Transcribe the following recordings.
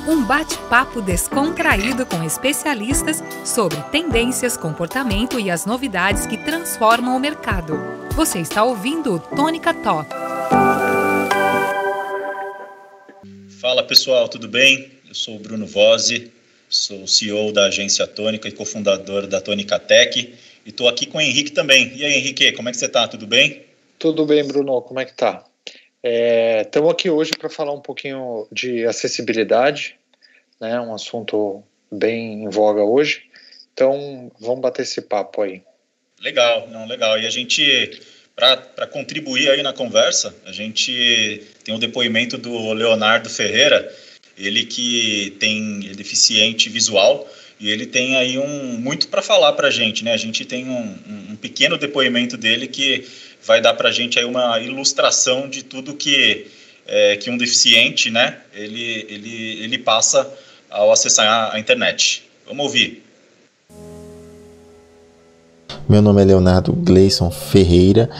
Um bate-papo descontraído com especialistas sobre tendências, comportamento e as novidades que transformam o mercado. Você está ouvindo o Tônica Talk. Fala pessoal, tudo bem? Eu sou o Bruno Vozzi, sou o CEO da agência Tônica e cofundador da Tônica Tech. E estou aqui com o Henrique também. E aí, Henrique, como é que você está? Tudo bem? Tudo bem, Bruno. Como é que tá? Estamos aqui hoje para falar um pouquinho de acessibilidade, né? Um assunto bem em voga hoje. Então, vamos bater esse papo aí. Legal. E a gente, para contribuir aí na conversa, a gente tem o depoimento do Leonardo Ferreira, ele que é deficiente visual, e ele tem aí muito para falar para a gente, né? A gente tem um pequeno depoimento dele que vai dar para a gente aí uma ilustração de tudo que um deficiente, né? Ele passa ao acessar a internet. Vamos ouvir. Meu nome é Leonardo Gleison Ferreira.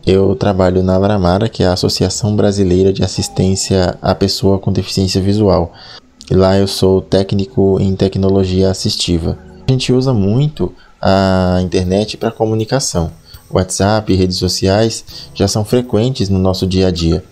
Eu trabalho na Abramara, que é a Associação Brasileira de Assistência à Pessoa com Deficiência Visual. E lá eu sou técnico em tecnologia assistiva. A gente usa muito a internet para comunicação. WhatsApp e redes sociais já são frequentes no nosso dia a dia.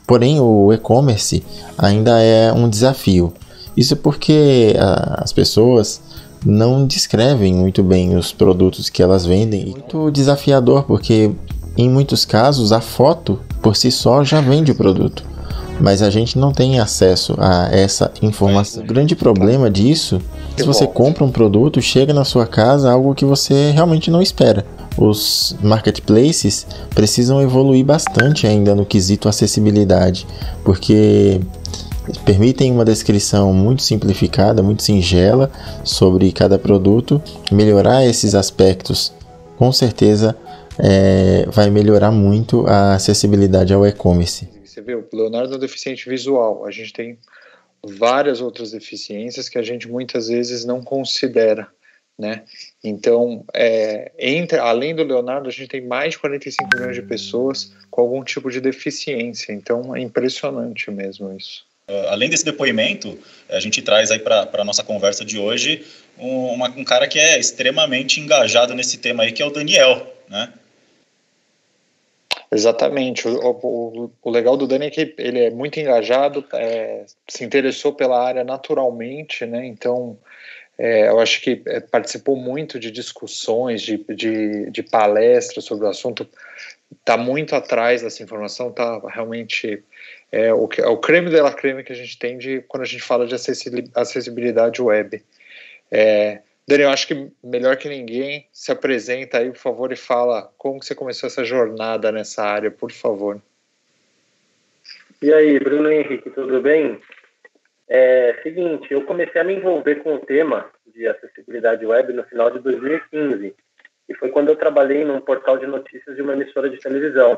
Porém, o e-commerce ainda é um desafio. Isso porque as pessoas não descrevem muito bem os produtos que elas vendem. Muito desafiador, porque em muitos casos a foto por si só já vende o produto, mas a gente não tem acesso a essa informação. O grande problema disso é se você compra um produto, chega na sua casa algo que você realmente não espera. Os marketplaces precisam evoluir bastante ainda no quesito acessibilidade, porque permitem uma descrição muito simplificada, muito singela sobre cada produto. Melhorar esses aspectos, com certeza, vai melhorar muito a acessibilidade ao e-commerce. Você vê, o Leonardo é um deficiente visual. A gente tem várias outras deficiências que a gente muitas vezes não considera, né? Então, além do Leonardo, a gente tem mais de 45 milhões de pessoas com algum tipo de deficiência. Então, é impressionante mesmo isso. Além desse depoimento, a gente traz aí para a nossa conversa de hoje um cara que é extremamente engajado nesse tema aí, que é o Daniel, né? Exatamente. O legal do Dani é que ele é muito engajado, se interessou pela área naturalmente, né? Então, eu acho que participou muito de discussões, de palestras sobre o assunto, está muito atrás dessa informação, está realmente o creme de la creme que a gente tem quando a gente fala de acessibilidade web. Daniel, acho que melhor que ninguém, se apresenta aí, por favor, e fala como que você começou essa jornada nessa área, por favor. E aí, Bruno e Henrique, tudo bem? Seguinte, eu comecei a me envolver com o tema de acessibilidade web no final de 2015, e foi quando eu trabalhei num portal de notícias de uma emissora de televisão.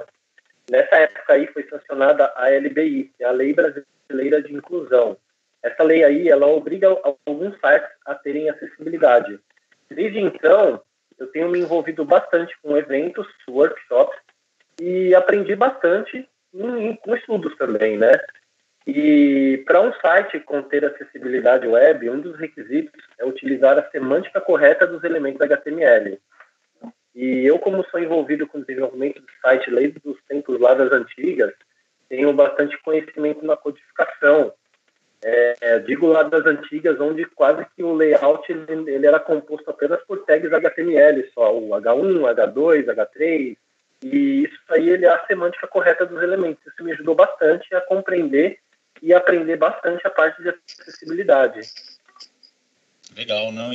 Nessa época aí foi sancionada a LBI, a Lei Brasileira de Inclusão. Essa lei aí, ela obriga alguns sites a terem acessibilidade. Desde então, eu tenho me envolvido bastante com eventos, workshops, e aprendi bastante com estudos também, né? E para um site conter acessibilidade web, um dos requisitos é utilizar a semântica correta dos elementos HTML. E eu, como sou envolvido com o desenvolvimento do site desde os tempos lá das antigas, tenho bastante conhecimento na codificação. Digo lá das antigas, onde quase que o layout ele era composto apenas por tags HTML, só o H1, H2, H3, e isso aí ele é a semântica correta dos elementos. Isso me ajudou bastante a compreender e aprender bastante a parte de acessibilidade. Legal, não?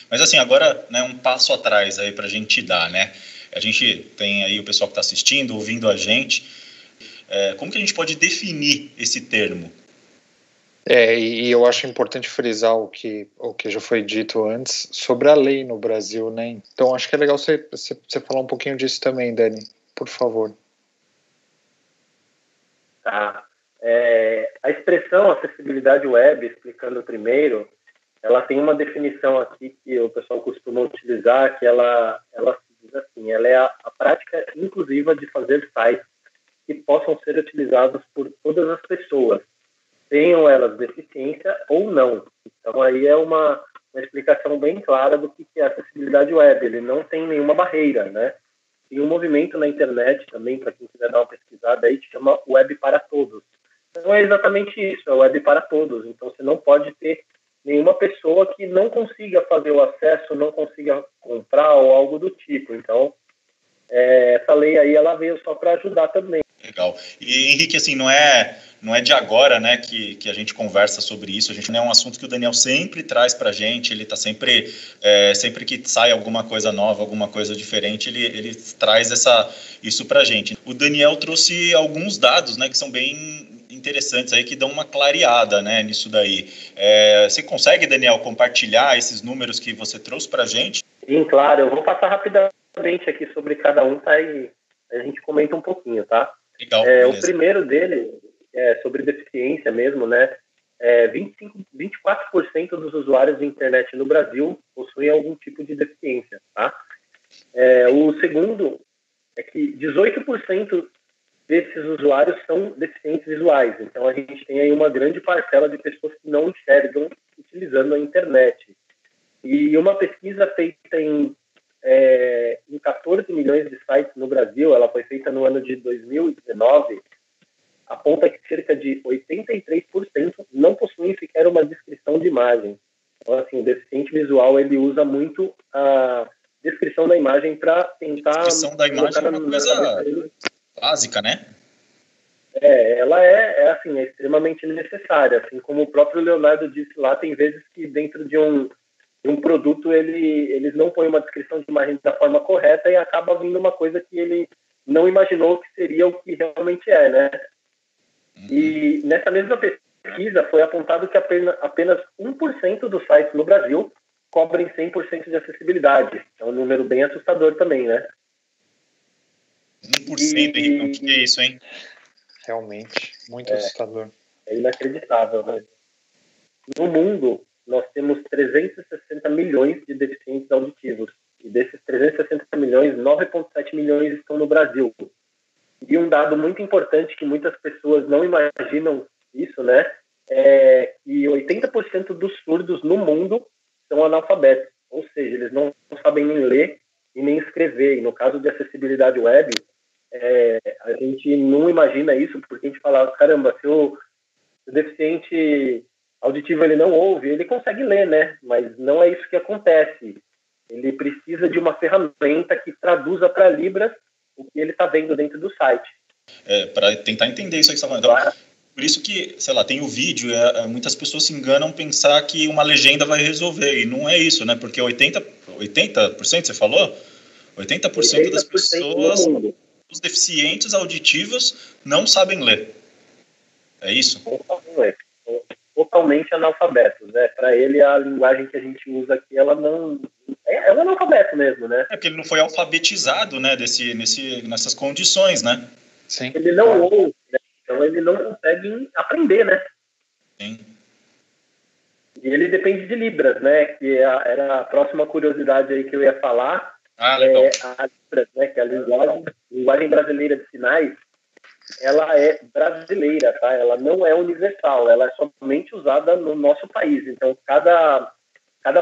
Mas assim, agora, né, um passo atrás aí para a gente dar, né? A gente tem aí o pessoal que está assistindo, ouvindo a gente. Como que a gente pode definir esse termo? E eu acho importante frisar o que já foi dito antes sobre a lei no Brasil, né? Então acho que é legal você falar um pouquinho disso também, Dani, por favor. A expressão acessibilidade web, explicando primeiro, ela tem uma definição aqui que o pessoal costuma utilizar, que ela diz assim, ela é a prática inclusiva de fazer sites que possam ser utilizados por todas as pessoas, tenham elas deficiência ou não. Então, aí é uma explicação bem clara do que é acessibilidade web. Ele não tem nenhuma barreira, né? Tem um movimento na internet também, para quem quiser dar uma pesquisada aí, que chama Web para Todos. Então, é exatamente isso, é Web para Todos. Então, você não pode ter nenhuma pessoa que não consiga fazer o acesso, não consiga comprar ou algo do tipo. Então, essa lei aí, ela veio só para ajudar também. Legal. E, Henrique, assim, não é de agora, né, que a gente conversa sobre isso. A gente não é um assunto que o Daniel sempre traz para a gente. Ele está sempre que sai alguma coisa nova, alguma coisa diferente, ele traz isso para a gente. O Daniel trouxe alguns dados, né, que são bem interessantes aí, que dão uma clareada, né, nisso daí. Você consegue, Daniel, compartilhar esses números que você trouxe para a gente? Sim, claro. Eu vou passar rapidamente aqui sobre cada um, tá? E a gente comenta um pouquinho, tá? Legal, o primeiro dele é sobre deficiência mesmo, né? 24% dos usuários de internet no Brasil possuem algum tipo de deficiência, tá? O segundo é que 18% desses usuários são deficientes visuais. Então, a gente tem aí uma grande parcela de pessoas que não enxergam utilizando a internet. E uma pesquisa feita em 14 milhões de sites no Brasil, ela foi feita no ano de 2019, aponta que cerca de 83% não possuem sequer uma descrição de imagem. Então, assim, o deficiente visual, ele usa muito a descrição da imagem para tentar... A descrição da imagem é uma coisa básica, né? Ela é extremamente necessária. Assim como o próprio Leonardo disse lá, tem vezes que dentro de um produto eles não põem uma descrição de imagem da forma correta e acaba vindo uma coisa que ele não imaginou que seria o que realmente é, né? E nessa mesma pesquisa foi apontado que apenas 1% dos sites no Brasil cobrem 100% de acessibilidade. É um número bem assustador também, né? 1%, Henrique, o que é isso, hein? Realmente, muito assustador. É inacreditável, né? No mundo, nós temos 360 milhões de deficientes auditivos. E desses 360 milhões, 9,7 milhões estão no Brasil. E um dado muito importante que muitas pessoas não imaginam isso, né? É que 80% dos surdos no mundo são analfabetos. Ou seja, eles não sabem nem ler e nem escrever. E no caso de acessibilidade web, a gente não imagina isso, porque a gente fala, caramba, se o deficiente auditivo ele não ouve, ele consegue ler, né? Mas não é isso que acontece. Ele precisa de uma ferramenta que traduza para Libras o que ele está vendo dentro do site. Para tentar entender isso aí que você está falando. Então, por isso que, sei lá, tem o vídeo, muitas pessoas se enganam pensar que uma legenda vai resolver, e não é isso, né? Porque 80% você falou? 80% das pessoas, os deficientes auditivos, não sabem ler. É isso? Não sabem ler. Totalmente analfabetos, né? Para ele, a linguagem que a gente usa aqui, ela não... É um analfabeto mesmo, né? Porque ele não foi alfabetizado, né? Nessas condições, né? Sim. Ele não ouve, né? Então ele não consegue aprender, né? Sim. E ele depende de Libras, né? Que era a próxima curiosidade aí que eu ia falar. Legal. A Libras, né? Que é a linguagem brasileira de sinais, ela é brasileira, tá? Ela não é universal, ela é somente usada no nosso país. Então, cada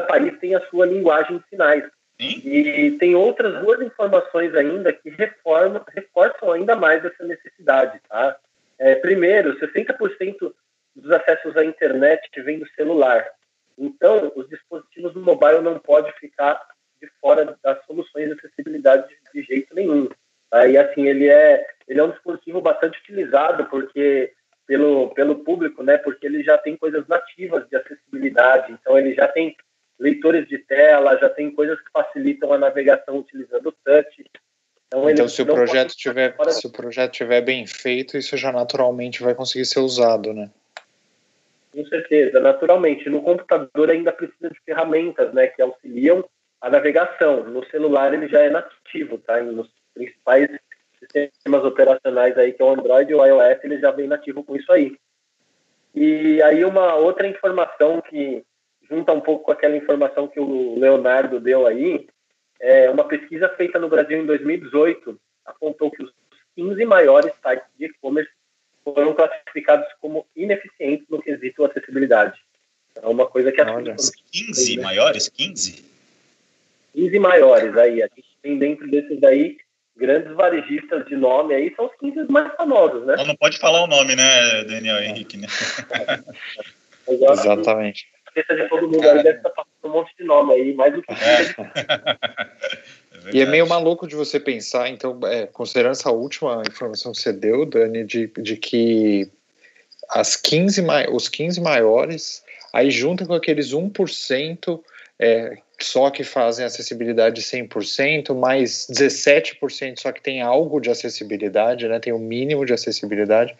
país tem a sua linguagem de sinais. Sim. E tem outras duas informações ainda que reforçam ainda mais essa necessidade, tá? Primeiro, 60% dos acessos à internet vem do celular. Então, os dispositivos do mobile não podem ficar de fora das soluções de acessibilidade de jeito nenhum. E assim, ele é um dispositivo bastante utilizado pelo público, né? Porque ele já tem coisas nativas de acessibilidade. Então, ele já tem leitores de tela, já tem coisas que facilitam a navegação utilizando o touch. Então se o projeto estiver bem feito, isso já naturalmente vai conseguir ser usado, né? Com certeza, naturalmente. No computador ainda precisa de ferramentas, né, que auxiliam a navegação. No celular ele já é nativo, tá? E nos principais sistemas operacionais aí, que é o Android e o iOS, ele já vem nativo com isso aí. E aí uma outra informação que junta um pouco com aquela informação que o Leonardo deu aí, uma pesquisa feita no Brasil em 2018 apontou que os 15 maiores sites de e-commerce foram classificados como ineficientes no quesito acessibilidade. É uma coisa que... Olha, 15 maiores? 15? 15 maiores aí. A gente tem dentro desses daí grandes varejistas de nome aí, são os 15 mais famosos, né? Não pode falar o nome, né, Daniel Henrique, né? Exatamente. A cabeça de todo mundo aí deve estar passando um monte de nome aí, mais do que... E é meio maluco de você pensar, então, considerando essa última informação que você deu, Dani, de que os 15 maiores, aí junta com aqueles 1% só que fazem acessibilidade 100%, mais 17% só que tem algo de acessibilidade, né, tem o mínimo de acessibilidade.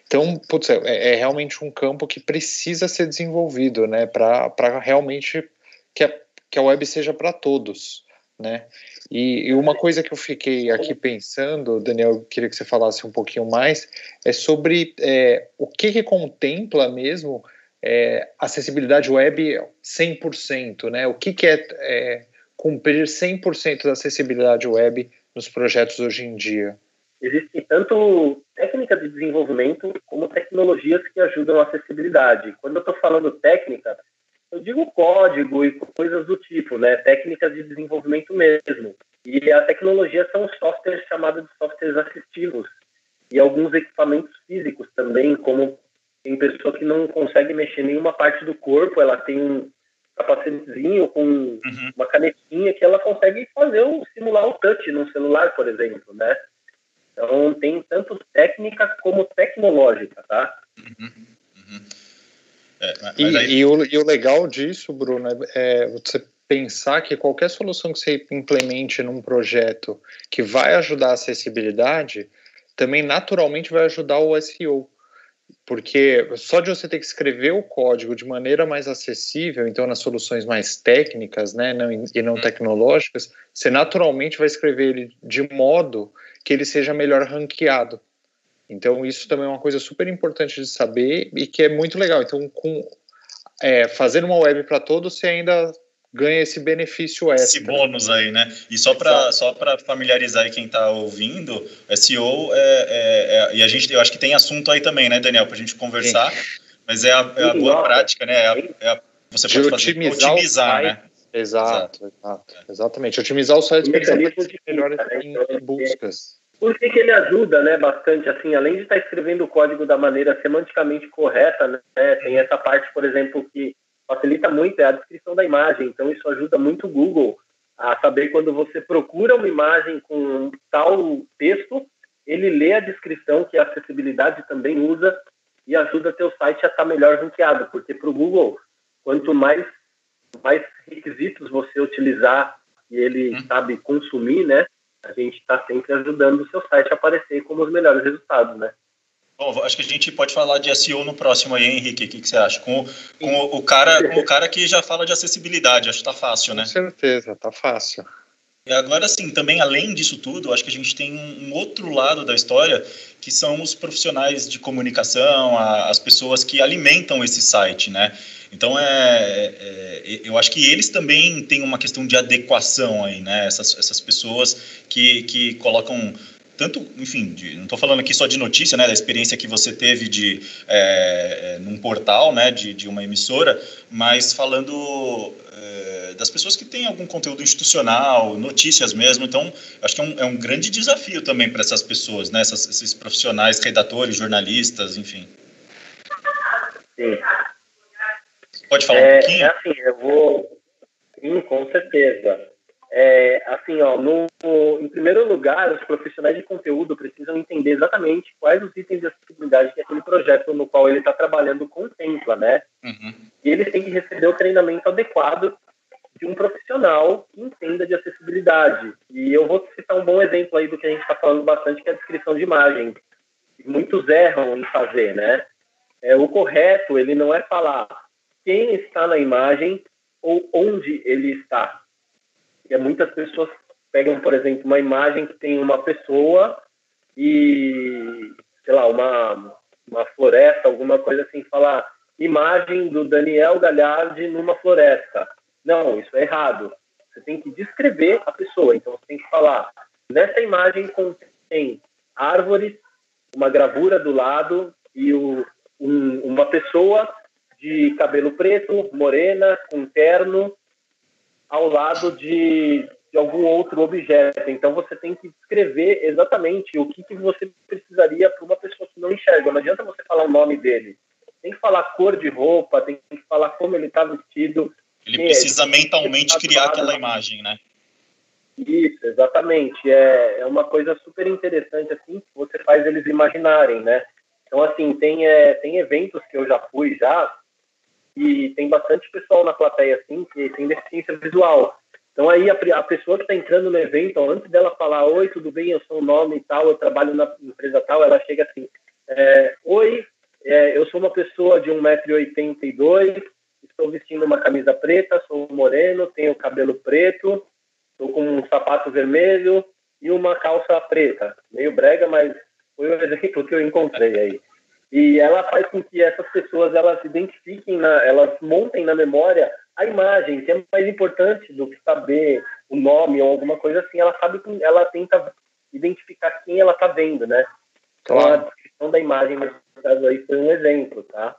Então, putz, é realmente um campo que precisa ser desenvolvido, né, para realmente que a web seja para todos, né. E uma coisa que eu fiquei aqui pensando, Daniel, eu queria que você falasse um pouquinho mais, é sobre o que contempla mesmo acessibilidade web 100%, né? O que é cumprir 100% da acessibilidade web nos projetos hoje em dia? Existem tanto técnicas de desenvolvimento como tecnologias que ajudam a acessibilidade. Quando eu estou falando técnica, eu digo código e coisas do tipo, né? Técnicas de desenvolvimento mesmo. E a tecnologia são softwares chamados de softwares assistivos e alguns equipamentos físicos também, como tem pessoa que não consegue mexer nenhuma parte do corpo, ela tem um capacetezinho com uma canetinha que ela consegue simular o touch num celular, por exemplo, né? Então, tem tanto técnica como tecnológica, tá? E o legal disso, Bruno, é você pensar que qualquer solução que você implemente num projeto que vai ajudar a acessibilidade, também naturalmente vai ajudar o SEO. Porque só de você ter que escrever o código de maneira mais acessível, então nas soluções mais técnicas, né, e não tecnológicas, você naturalmente vai escrever ele de modo que ele seja melhor ranqueado. Então isso também é uma coisa super importante de saber e que é muito legal. Então, fazer uma web para todos, você ainda ganha esse benefício extra. Esse bônus aí, né? E só para familiarizar aí quem está ouvindo, SEO e eu acho que tem assunto aí também, né, Daniel, para a gente conversar. Sim. Mas é a boa prática, né? Você pode otimizar, né? Exato. Exatamente. Otimizar o site para ele ser melhor em buscas. Por que ele ajuda, né, bastante, assim, além de estar escrevendo o código da maneira semanticamente correta, né, tem essa parte, por exemplo, que facilita muito, é a descrição da imagem. Então, isso ajuda muito o Google a saber quando você procura uma imagem com tal texto, ele lê a descrição que a acessibilidade também usa e ajuda teu site a estar melhor ranqueado, porque para o Google, quanto mais requisitos você utilizar e ele sabe consumir, né, a gente está sempre ajudando o seu site a aparecer como os melhores resultados, né? Bom, acho que a gente pode falar de SEO no próximo aí, Henrique. O que você acha? Com o cara que já fala de acessibilidade, acho que tá fácil, né? Com certeza, tá fácil. E agora, sim, também além disso tudo, acho que a gente tem um outro lado da história, que são os profissionais de comunicação, as pessoas que alimentam esse site, né? Então, eu acho que eles também têm uma questão de adequação aí, né? Essas pessoas que colocam tanto, enfim, não estou falando aqui só de notícia, né, da experiência que você teve num portal, né, de uma emissora, mas falando das pessoas que têm algum conteúdo institucional, notícias mesmo. Então, acho que é um grande desafio também para essas pessoas, né, esses profissionais, redatores, jornalistas, enfim. Sim. Pode falar um pouquinho? Assim, eu vou... Sim, com certeza. Assim, ó, em primeiro lugar, os profissionais de conteúdo precisam entender exatamente quais os itens de acessibilidade que aquele projeto no qual ele está trabalhando contempla, né? E ele tem que receber o treinamento adequado de um profissional que entenda de acessibilidade. E eu vou citar um bom exemplo aí do que a gente está falando bastante, que é a descrição de imagem. Muitos erram em fazer, né? O correto, ele não é falar quem está na imagem ou onde ele está. E muitas pessoas pegam, por exemplo, uma imagem que tem uma pessoa e, sei lá, uma floresta, alguma coisa assim, falar imagem do Daniel Galhardi numa floresta. Não, isso é errado. Você tem que descrever a pessoa. Então, você tem que falar, nessa imagem contém árvores uma gravura do lado e uma pessoa de cabelo preto, morena, com terno, ao lado de algum outro objeto. Então, você tem que descrever exatamente o que você precisaria para uma pessoa que não enxerga. Não adianta você falar o nome dele. Tem que falar cor de roupa, tem que falar como ele está vestido. Ele precisa mentalmente criar aquela imagem, né? Isso, exatamente. É uma coisa super interessante, assim, que você faz eles imaginarem, né? Então, assim, tem eventos que eu já fui e tem bastante pessoal na plateia, assim, que tem deficiência visual. Então, aí, a pessoa que está entrando no evento, antes dela falar, oi, tudo bem, eu sou o nome e tal, eu trabalho na empresa tal, ela chega assim, oi, eu sou uma pessoa de 1,82 m, estou vestindo uma camisa preta, sou moreno, tenho cabelo preto, estou com um sapato vermelho e uma calça preta. Meio brega, mas foi o exemplo que eu encontrei aí. E ela faz com que essas pessoas, elas identifiquem, elas montem na memória a imagem, que é mais importante do que saber o nome ou alguma coisa assim. Ela tenta identificar quem ela está vendo, né? Então, a descrição da imagem, nesse caso aí, foi um exemplo, tá?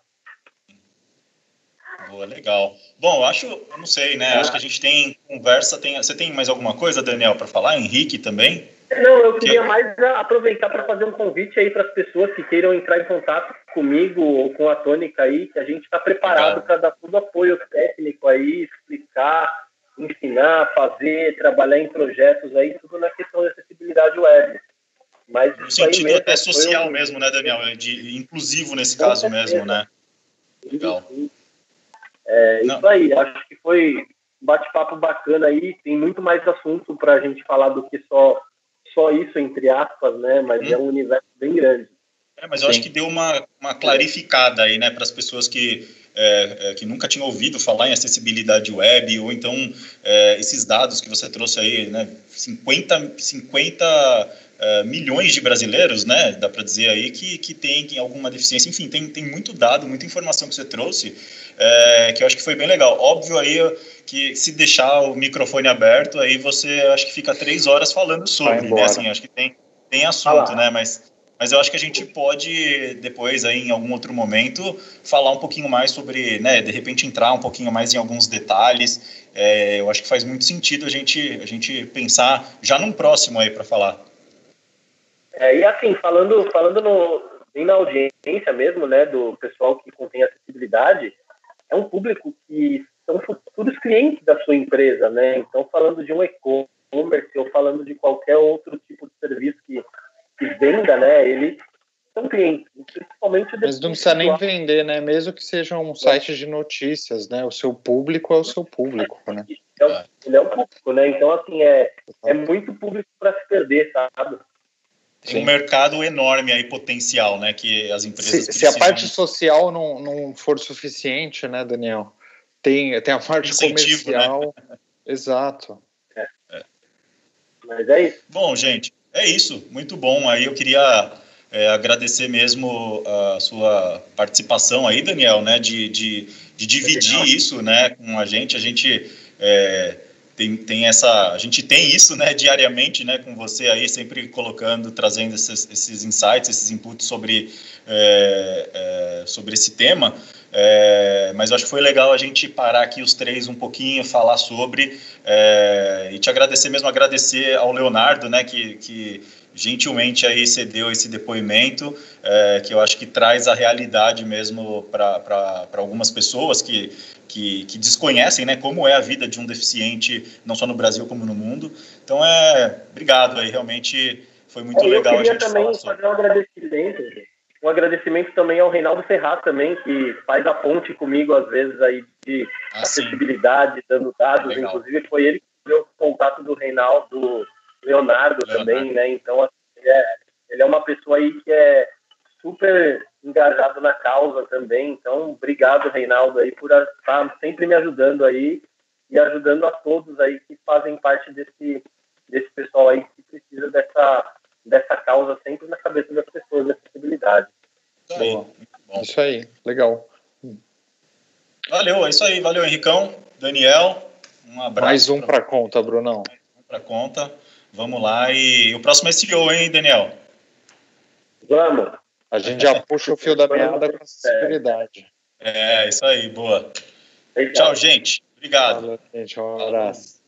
Boa, legal. Bom, eu não sei, né? Acho que a gente tem conversa. Você tem mais alguma coisa, Daniel, para falar? Henrique também? Não, eu queria mais aproveitar para fazer um convite aí para as pessoas que queiram entrar em contato comigo ou com a Tônica aí, que a gente está preparado para dar todo o apoio técnico aí, explicar, ensinar, fazer, trabalhar em projetos aí, tudo na questão de acessibilidade web. Mas no sentido mesmo, até social mesmo, né, Daniel? De inclusivo nesse caso mesmo, né? Legal. Isso aí, acho que foi um bate-papo bacana aí, tem muito mais assunto para a gente falar do que só isso, entre aspas, né? Mas é um universo bem grande. Mas eu acho que deu uma clarificada aí, né, para as pessoas que nunca tinham ouvido falar em acessibilidade web, ou então esses dados que você trouxe aí, né, 50 milhões de brasileiros, né, dá para dizer aí, que tem alguma deficiência. Enfim, tem muito dado, muita informação que você trouxe, que eu acho que foi bem legal. Óbvio aí que se deixar o microfone aberto, aí você acho que fica 3 horas falando sobre, né, assim, acho que tem assunto, né, mas eu acho que a gente pode depois aí em algum outro momento falar um pouquinho mais sobre, né, de repente entrar um pouquinho mais em alguns detalhes. Eu acho que faz muito sentido a gente pensar já num próximo aí para falar. E assim, falando bem na audiência mesmo, né, do pessoal que contém acessibilidade, é um público que são futuros clientes da sua empresa, né? Então, falando de um e-commerce ou falando de qualquer outro tipo de serviço que venda, né, eles são clientes, principalmente... Mas não precisa nem vender, né? Mesmo que seja um site de notícias, né? O seu público é o seu público, né? Ele é um público, né? Então, assim, é muito público para se perder, sabe? Tem um mercado enorme aí, potencial, né, que as empresas precisam... Se a parte social não for suficiente, né, Daniel? Tem a parte comercial... Né? Exato. Mas é isso. Bom, gente, é isso. Muito bom. Aí eu queria agradecer mesmo a sua participação aí, Daniel, né, de dividir isso, né, com a gente. A gente... a gente tem isso, né, diariamente, né, com você aí, sempre trazendo esses insights, esses inputs sobre esse tema, mas eu acho que foi legal a gente parar aqui os três um pouquinho, falar sobre, e te agradecer ao Leonardo, né, que gentilmente aí cedeu esse depoimento, que eu acho que traz a realidade mesmo para algumas pessoas que desconhecem, né, como é a vida de um deficiente, não só no Brasil como no mundo. Então, obrigado aí, realmente foi muito legal a gente falar sobre. Eu queria também fazer um agradecimento também ao Reinaldo Ferraz também, que faz a ponte comigo às vezes aí de acessibilidade, dando dados, legal. Inclusive foi ele que deu o contato do Reinaldo, do Leonardo também, né, então ele é uma pessoa aí que é super engajado na causa também, então obrigado, Reinaldo, aí por estar sempre me ajudando aí e ajudando a todos aí que fazem parte desse pessoal aí que precisa dessa causa sempre na cabeça das pessoas, da acessibilidade. Isso aí, legal. Valeu, é isso aí, valeu, Henricão, Daniel, um abraço. Mais um para conta, Brunão. Mais um para conta, vamos lá, e o próximo é CEO, hein, Daniel? Vamos. A gente já puxa o fio da meada com acessibilidade. É, isso aí, boa. Legal. Tchau, gente. Obrigado. Valeu, gente. Um abraço.